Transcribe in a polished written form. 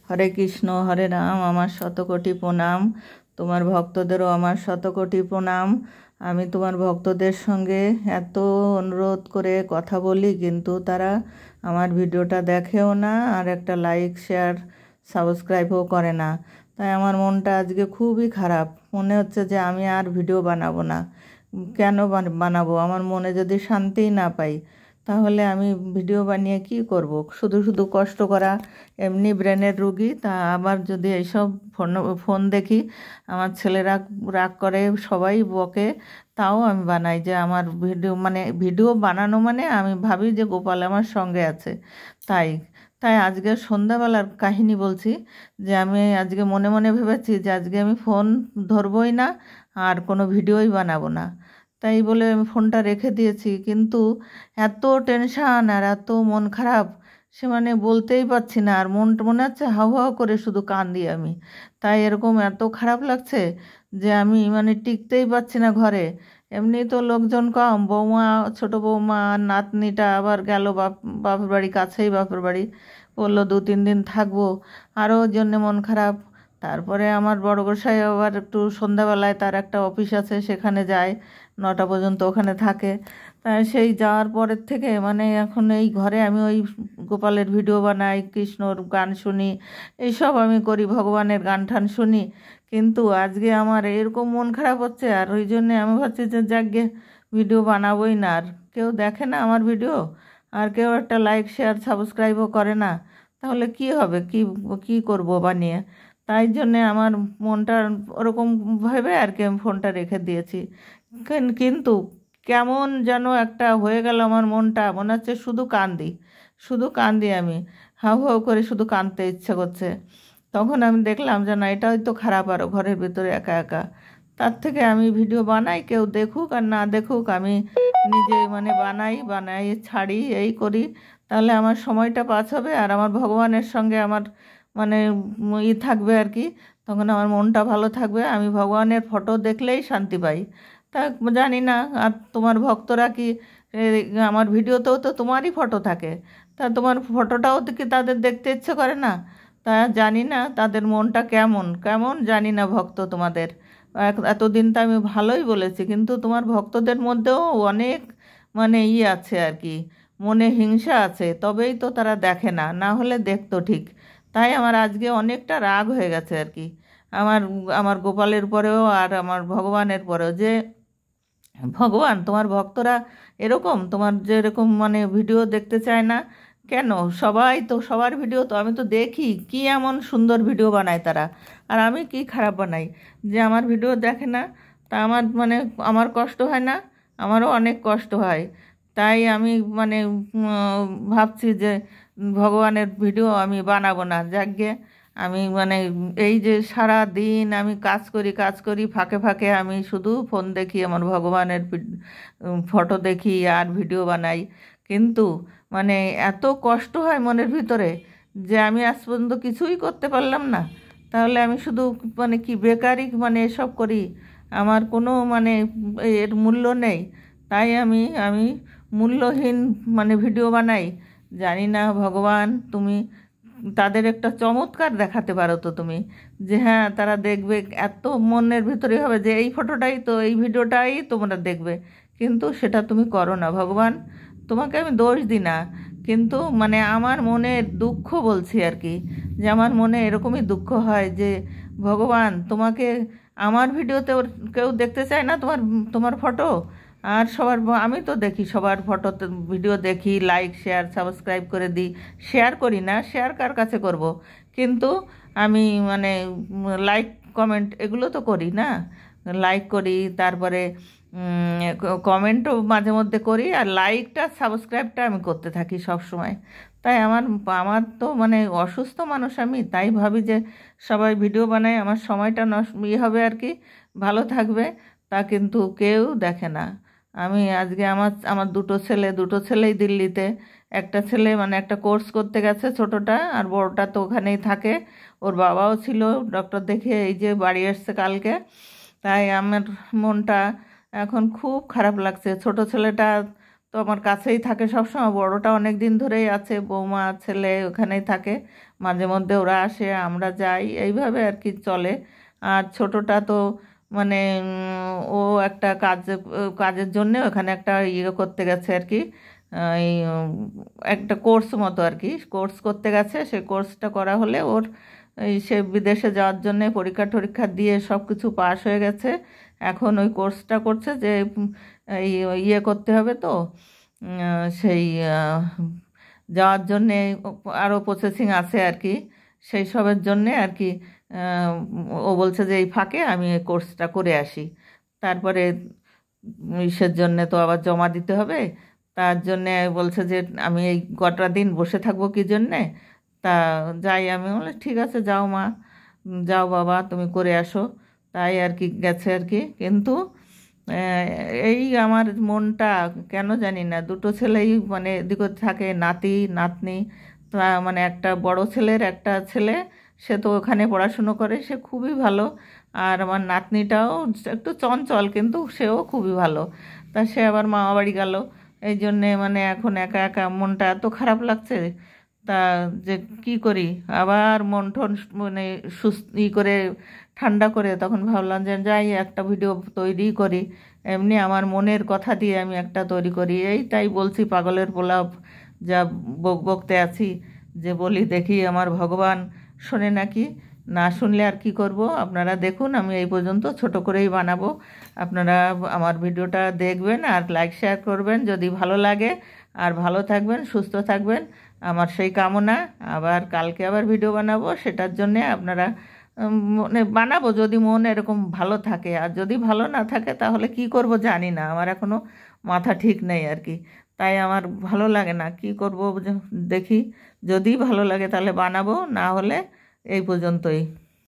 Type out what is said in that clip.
হরে কৃষ্ণ হরে রাম। আমার শতকোটি প্রণাম। তোমার ভক্তদেরও আমার শতকোটি প্রণাম। আমি তোমার ভক্তদের সঙ্গে এত অনুরোধ করে কথা বলি, কিন্তু তারা আমার ভিডিওটা দেখেও না, আর একটা লাইক শেয়ার সাবস্ক্রাইবও করে না। তাই আমার মনটা আজকে খুবই খারাপ। মনে হচ্ছে যে আমি আর ভিডিও বানাবো না। কেন বানাবো? আমার মনে যদি শান্তিই না পাই, তাহলে আমি ভিডিও বানিয়ে কি করব? শুধু শুধু কষ্ট করা। এমনি ব্রেনের রুগী, তা আবার যদি এইসব ফোন দেখি, আমার ছেলেরা রাগ করে, সবাই বকে, তাও আমি বানাই। যে আমার ভিডিও বানানো মানে আমি ভাবি যে গোপাল আমার সঙ্গে আছে। তাই তাই আজকে সন্ধ্যাবেলার কাহিনী বলছি। যে আমি আজকে মনে মনে ভেবেছি যে আজকে আমি ফোন ধরবই না, আর কোনো ভিডিওই বানাবো না। তাই বলে আমি ফোনটা রেখে দিয়েছি। কিন্তু এত টেনশান আর এত মন খারাপ, সে বলতেই পারছি না। আর মনে হচ্ছে হাউ হাউ করে শুধু কান্দি আমি। তাই এরকম এত খারাপ লাগছে যে আমি টিকতেই পারছি না ঘরে। এমনি তো লোকজন কম, বৌমা, ছোট বৌমা আর নাতনিটা আবার গেল বাপের বাড়ি, কাছেই বাপের বাড়ি, বললো 2-3 দিন থাকবো। আরও ওর জন্যে মন খারাপ। তারপরে আমার বড় গোসাই আবার একটু সন্ধ্যাবেলায় তার একটা অফিস আছে, সেখানে যায়, 9টা পর্যন্ত ওখানে থাকে। তাই সেই যাওয়ার পরের থেকে এখন এই ঘরে আমি ওই গোপালের ভিডিও বানাই, কৃষ্ণর গান শুনি, এইসব আমি করি, ভগবানের গান টান শুনি। কিন্তু আজকে আমার এরকম মন খারাপ হচ্ছে, আর ওই জন্যে আমি ভাবছি যে যাকগে ভিডিও বানাবোই না। আর কেউ দেখে না আমার ভিডিও, আর কেউ একটা লাইক শেয়ার সাবস্ক্রাইবও করে না, তাহলে কি হবে? কি কি করব বানিয়ে? তাই জন্যে আমার মনটা ওরকম ভেবে আর কি আমি ফোনটা রেখে দিয়েছি। কিন্তু কেমন যেন একটা হয়ে গেল আমার মনটা। মনে হচ্ছে শুধু কান্দি, শুধু কান্দি আমি, হাউ হাউ করে শুধু কাঁদতে ইচ্ছে করছে। তখন আমি দেখলাম যে না, এটা হয়তো খারাপ, আরও ঘরের ভিতরে একা একা। তার থেকে আমি ভিডিও বানাই, কেউ দেখুক আর না দেখুক, আমি নিজে বানাই বানাই ছাড়ি, এই করি। তাহলে আমার সময়টা পাস হবে, আর আমার ভগবানের সঙ্গে আমার মানে থাকবে আর কি। তখন আমার মনটা ভালো থাকবে। আমি ভগবানের ফটো দেখলেই শান্তি পাই। তা জানি না, আর তোমার ভক্তরা কি এ, আমার ভিডিওতেও তো তোমারই ফটো থাকে, তা তোমার ফটোটাও তো কি তাদের দেখতে ইচ্ছে করে না? তা জানি না তাদের মনটা কেমন কেমন, জানি না ভক্ত তোমাদের। এতদিন তো আমি ভালোই বলেছি, কিন্তু তোমার ভক্তদের মধ্যেও অনেক আছে আর কি, মনে হিংসা আছে, তবেই তো তারা দেখে না, না হলে দেখতো ঠিক। তাই আমার আজকে অনেকটা রাগ হয়ে গেছে আর কি, আমার আমার গোপালের পরেও আর আমার ভগবানের পরেও। যে ভগবান, তোমার ভক্তরা এরকম, তোমার যে এরকম ভিডিও দেখতে চায় না কেন? সবাই তো, সবার ভিডিও তো আমি তো দেখি, কি এমন সুন্দর ভিডিও বানায় তারা, আর আমি কি খারাপ বানাই যে আমার ভিডিও দেখে না? তা আমার আমার কষ্ট হয় না? আমারও অনেক কষ্ট হয়। তাই আমি ভাবছি যে ভগবানের ভিডিও আমি বানাবো না। যাকগে আমি এই যে সারা দিন আমি কাজ করি, ফাঁকে ফাঁকে আমি শুধু ফোন দেখি, আমার ভগবানের ফটো দেখি আর ভিডিও বানাই। কিন্তু এত কষ্ট হয় মনের ভিতরে যে আমি আজ পর্যন্ত কিছুই করতে পারলাম না। তাহলে আমি শুধু কি বেকারই এসব করি? আমার কোনো এর মূল্য নেই। তাই আমি আমি মূল্যহীন ভিডিও বানাই। জানি না ভগবান, তুমি তাদের একটা চমৎকার দেখাতে পারো তো তুমি, যে হ্যাঁ তারা দেখবে, এত মনের ভিতরে হবে যে এই ফটোটাই তো, এই ভিডিওটাই তোমরা দেখবে। কিন্তু সেটা তুমি করো না ভগবান। তোমাকে আমি দোষ দিই না, কিন্তু আমার মনের দুঃখ বলছি আর কি, যে আমার মনে এরকমই দুঃখ হয় যে ভগবান, তোমাকে আমার ভিডিওতে কেউ দেখতে চায় না, তোমার তোমার ফটো। আর সবার আমি তো দেখি, সবার ফটোতে ভিডিও দেখি, লাইক শেয়ার সাবস্ক্রাইব করে দিই। শেয়ার করি না, শেয়ার কার কাছে করব? কিন্তু আমি লাইক কমেন্ট এগুলো তো করি না। লাইক করি, তারপরে কমেন্টও মাঝে মধ্যে করি, আর লাইকটা সাবস্ক্রাইবটা আমি করতে থাকি সব সময়। তাই আমার আমার তো অসুস্থ মানুষ আমি, তাই ভাবি যে সবাই ভিডিও বানায়, আমার সময়টা হবে আর কি, ভালো থাকবে। তা কিন্তু কেউ দেখে না। আমি আজকে আমার আমার দুটো ছেলেই দিল্লিতে। একটা ছেলে একটা কোর্স করতে গেছে, ছোটটা, আর বড়টা তো ওখানেই থাকে। ওর বাবাও ছিল ডক্টর দেখে, এই যে বাড়ি এসছে কালকে। তাই আমার মনটা এখন খুব খারাপ লাগছে। ছোট ছেলেটা তো আমার কাছেই থাকে সবসময়, বড়টা অনেক দিন ধরেই আছে, বৌমা ছেলে ওখানেই থাকে, মাঝে মধ্যে ওরা আসে আমরা যাই, এইভাবে আর কি চলে। আর ছোটটা তো মানে ও একটা কাজের জন্যে ওখানে একটা করতে গেছে আর কি, এই একটা কোর্স মতো আর কি, কোর্স করতে গেছে। সেই কোর্সটা করা হলে ওর সে বিদেশে যাওয়ার জন্যে পরীক্ষা টরীক্ষা দিয়ে সব কিছু পাস হয়ে গেছে। এখন ওই কোর্সটা করছে যে এই করতে হবে তো, সেই যাওয়ার জন্যে আরও প্রসেসিং আছে আর কি, সেই সবের জন্যে আর কি। আহ, ও বলছে যে এই ফাঁকে আমি এই কোর্সটা করে আসি, তারপরে ইসের জন্যে তো আবার জমা দিতে হবে। তার জন্যে বলছে যে আমি এই কটা দিন বসে থাকবো কি জন্যে, তা যাই। আমি বলে ঠিক আছে যাও মা, যাও বাবা তুমি করে আসো। তাই আর কি গেছে আর কি। কিন্তু আহ, এই আমার মনটা কেন জানি না, দুটো ছেলেই মানে এদিকে থাকে, নাতি নাতনি। তা মানে একটা বড় ছেলের একটা ছেলে, সে তো ওখানে পড়াশুনো করে, সে খুবই ভালো। আর আমার নাতনিটাও একটু চঞ্চল, কিন্তু সেও খুবই ভালো। তা সে আবার মামা বাড়ি গেল, এই জন্যে মানে এখন একা একা মনটা এত খারাপ লাগছে। তা যে কি করি, আবার মন টন মানে করে ঠান্ডা করে তখন ভাবলাম যে যাই একটা ভিডিও তৈরি করি, এমনি আমার মনের কথা দিয়ে আমি একটা তৈরি করি। এই তাই বলছি পাগলের পোলাপ যা বকতে আছি, যে বলি দেখি আমার ভগবান শোনে নাকি। না শুনলে আর কি করব। আপনারা দেখুন, আমি এই পর্যন্ত ছোট করেই বানাবো। আপনারা আমার ভিডিওটা দেখবেন আর লাইক শেয়ার করবেন যদি ভালো লাগে। আর ভালো থাকবেন, সুস্থ থাকবেন, আমার সেই কামনা। আবার কালকে আবার ভিডিও বানাবো, সেটার জন্যে আপনারা মানে বানাবো যদি মন এরকম ভালো থাকে। আর যদি ভালো না থাকে তাহলে কি করব জানি না, আমার এখনও মাথা ঠিক নেই আর কি। তাই আমার ভালো লাগে না, কি করব দেখি। যদি ভালো লাগে তাহলে বানাবো, না হলে এই পর্যন্তই।